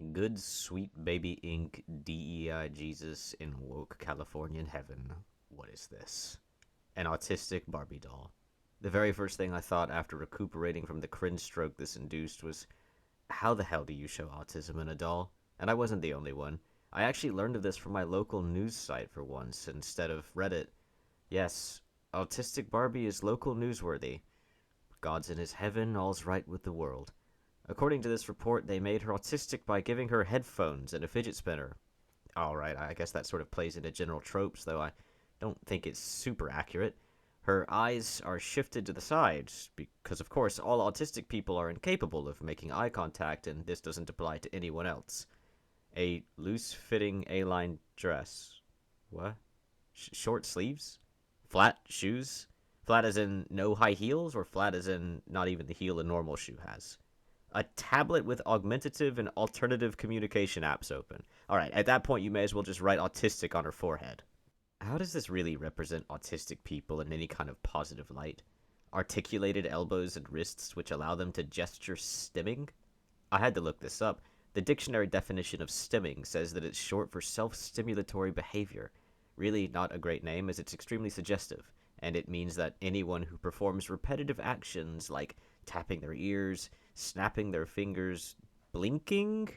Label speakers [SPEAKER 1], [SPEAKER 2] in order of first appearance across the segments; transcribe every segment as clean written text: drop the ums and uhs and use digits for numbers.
[SPEAKER 1] Good sweet baby ink DEI Jesus in woke Californian heaven. What is this? An autistic Barbie doll. The very first thing I thought after recuperating from the cringe stroke this induced was, how the hell do you show autism in a doll? And I wasn't the only one. I actually learned of this from my local news site for once, instead of Reddit. Yes, Autistic Barbie is local newsworthy. God's in his heaven, all's right with the world. According to this report, they made her autistic by giving her headphones and a fidget spinner. Alright, I guess that sort of plays into general tropes, though I don't think it's super accurate. Her eyes are shifted to the sides, because of course all autistic people are incapable of making eye contact, and this doesn't apply to anyone else. A loose-fitting A-line dress. What? Short sleeves? Flat shoes? Flat as in no high heels, or flat as in not even the heel a normal shoe has? A tablet with augmentative and alternative communication apps open. Alright, at that point you may as well just write autistic on her forehead. How does this really represent autistic people in any kind of positive light? Articulated elbows and wrists which allow them to gesture stimming? I had to look this up. The dictionary definition of stimming says that it's short for self-stimulatory behavior. Really not a great name, as it's extremely suggestive, and it means that anyone who performs repetitive actions like tapping their ears, snapping their fingers, blinking,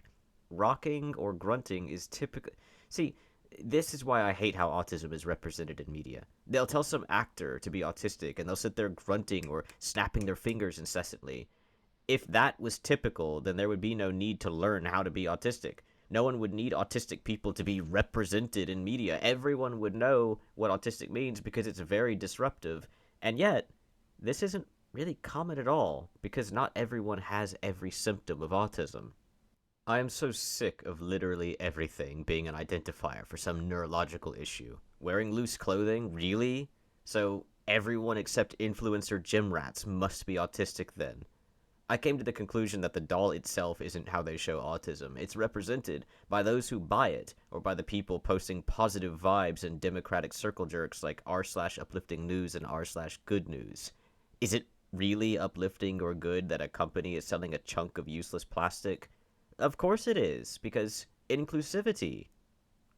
[SPEAKER 1] rocking, or grunting is typical. See, this is why I hate how autism is represented in media. They'll tell some actor to be autistic, and they'll sit there grunting or snapping their fingers incessantly. If that was typical, then there would be no need to learn how to be autistic. No one would need autistic people to be represented in media. Everyone would know what autistic means because it's very disruptive. And yet, this isn't really common at all, because not everyone has every symptom of autism. I am so sick of literally everything being an identifier for some neurological issue. Wearing loose clothing? Really? So everyone except influencer gym rats must be autistic then? I came to the conclusion that the doll itself isn't how they show autism. It's represented by those who buy it, or by the people posting positive vibes in democratic circle jerks like r/uplifting news and r/good news. Is it really uplifting or good that a company is selling a chunk of useless plastic? Of course it is, because inclusivity.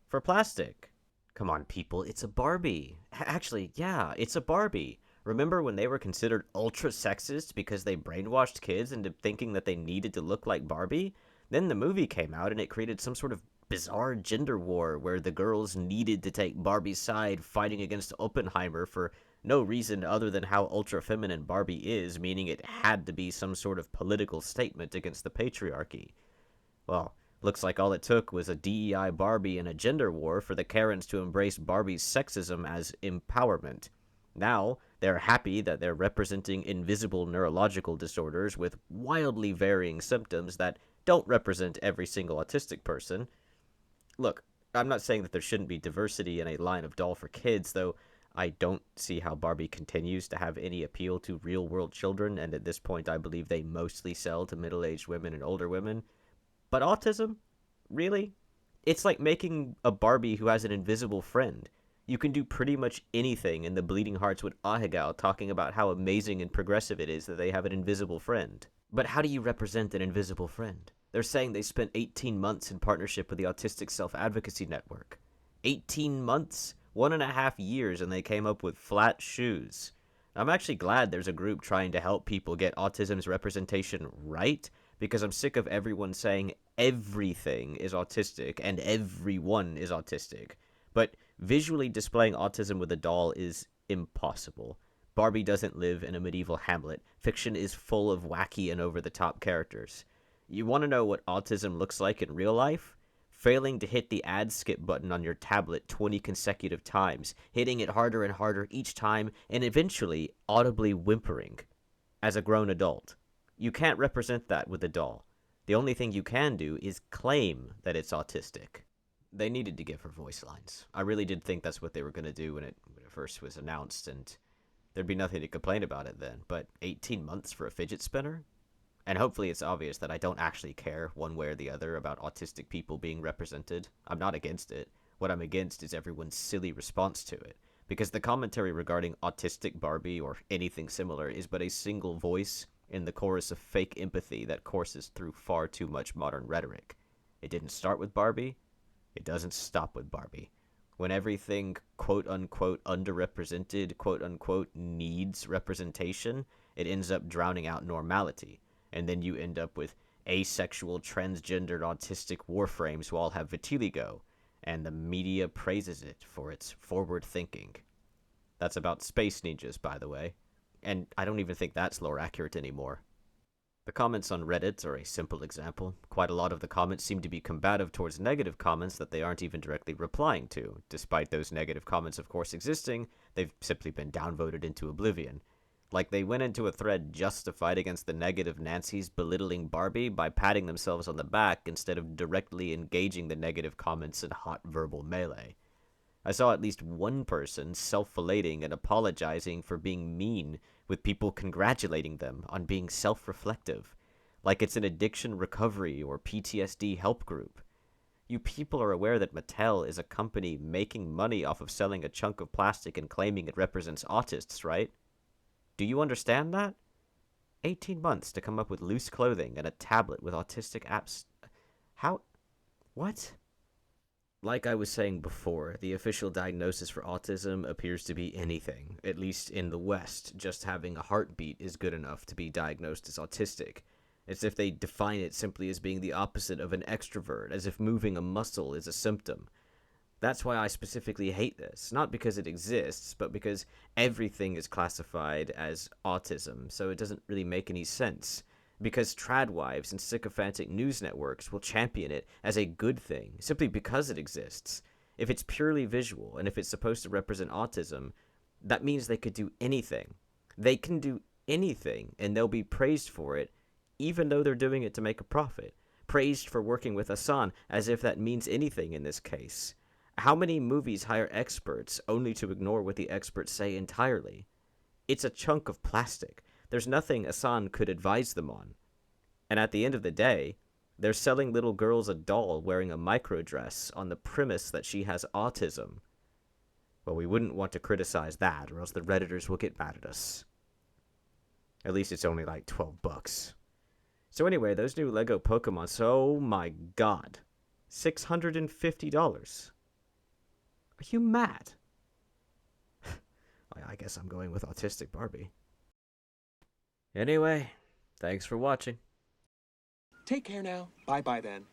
[SPEAKER 1] For plastic. Come on, people, it's a Barbie. Actually, yeah, it's a Barbie. Remember when they were considered ultra sexist because they brainwashed kids into thinking that they needed to look like Barbie? Then the movie came out and it created some sort of bizarre gender war where the girls needed to take Barbie's side fighting against Oppenheimer for no reason other than how ultra feminine Barbie is, meaning it had to be some sort of political statement against the patriarchy. Well, looks like all it took was a DEI Barbie and a gender war for the Karens to embrace Barbie's sexism as empowerment. Now, they're happy that they're representing invisible neurological disorders with wildly varying symptoms that don't represent every single autistic person. Look, I'm not saying that there shouldn't be diversity in a line of doll for kids, though I don't see how Barbie continues to have any appeal to real-world children, and at this point I believe they mostly sell to middle-aged women and older women. But autism? Really? It's like making a Barbie who has an invisible friend. You can do pretty much anything, and the Bleeding Hearts with Ahegao talking about how amazing and progressive it is that they have an invisible friend. But how do you represent an invisible friend? They're saying they spent 18 months in partnership with the Autistic Self-Advocacy Network. 18 months? 1.5 years, and they came up with flat shoes. I'm actually glad there's a group trying to help people get autism's representation right, because I'm sick of everyone saying everything is autistic and everyone is autistic. But visually displaying autism with a doll is impossible. Barbie doesn't live in a medieval hamlet. Fiction is full of wacky and over-the-top characters. You want to know what autism looks like in real life? Failing to hit the ad skip button on your tablet 20 consecutive times, hitting it harder and harder each time, and eventually audibly whimpering as a grown adult. You can't represent that with a doll. The only thing you can do is claim that it's autistic. They needed to give her voice lines. I really did think that's what they were going to do when it first was announced, and there'd be nothing to complain about it then. But 18 months for a fidget spinner? And hopefully it's obvious that I don't actually care one way or the other about autistic people being represented. I'm not against it. What I'm against is everyone's silly response to it. Because the commentary regarding Autistic Barbie or anything similar is but a single voice in the chorus of fake empathy that courses through far too much modern rhetoric. It didn't start with Barbie. It doesn't stop with Barbie. When everything quote unquote underrepresented quote unquote needs representation, it ends up drowning out normality. And then you end up with asexual, transgendered, autistic warframes who all have vitiligo, and the media praises it for its forward thinking. That's about space ninjas, by the way. And I don't even think that's lore accurate anymore. The comments on Reddit are a simple example. Quite a lot of the comments seem to be combative towards negative comments that they aren't even directly replying to. Despite those negative comments, of course, existing, they've simply been downvoted into oblivion. Like, they went into a thread just to fight against the negative Nancy's belittling Barbie by patting themselves on the back instead of directly engaging the negative comments in hot verbal melee. I saw at least one person self-filleting and apologizing for being mean, with people congratulating them on being self-reflective, like it's an addiction recovery or PTSD help group. You people are aware that Mattel is a company making money off of selling a chunk of plastic and claiming it represents autists, right? Do you understand that? 18 months to come up with loose clothing and a tablet with autistic apps. How? What? Like I was saying before, the official diagnosis for autism appears to be anything. At least in the West, just having a heartbeat is good enough to be diagnosed as autistic. As if they define it simply as being the opposite of an extrovert, as if moving a muscle is a symptom. That's why I specifically hate this. Not because it exists, but because everything is classified as autism, so it doesn't really make any sense. Because tradwives and sycophantic news networks will champion it as a good thing, simply because it exists. If it's purely visual, and if it's supposed to represent autism, that means they could do anything. They can do anything, and they'll be praised for it, even though they're doing it to make a profit. Praised for working with Asan, as if that means anything in this case. How many movies hire experts only to ignore what the experts say entirely? It's a chunk of plastic. There's nothing Asan could advise them on. And at the end of the day, they're selling little girls a doll wearing a microdress on the premise that she has autism. Well, we wouldn't want to criticize that, or else the Redditors will get mad at us. At least it's only like $12. So anyway, those new Lego Pokemon, oh my god. $650. Are you mad? I guess I'm going with Autistic Barbie. Anyway, thanks for watching.
[SPEAKER 2] Take care now. Bye-bye then.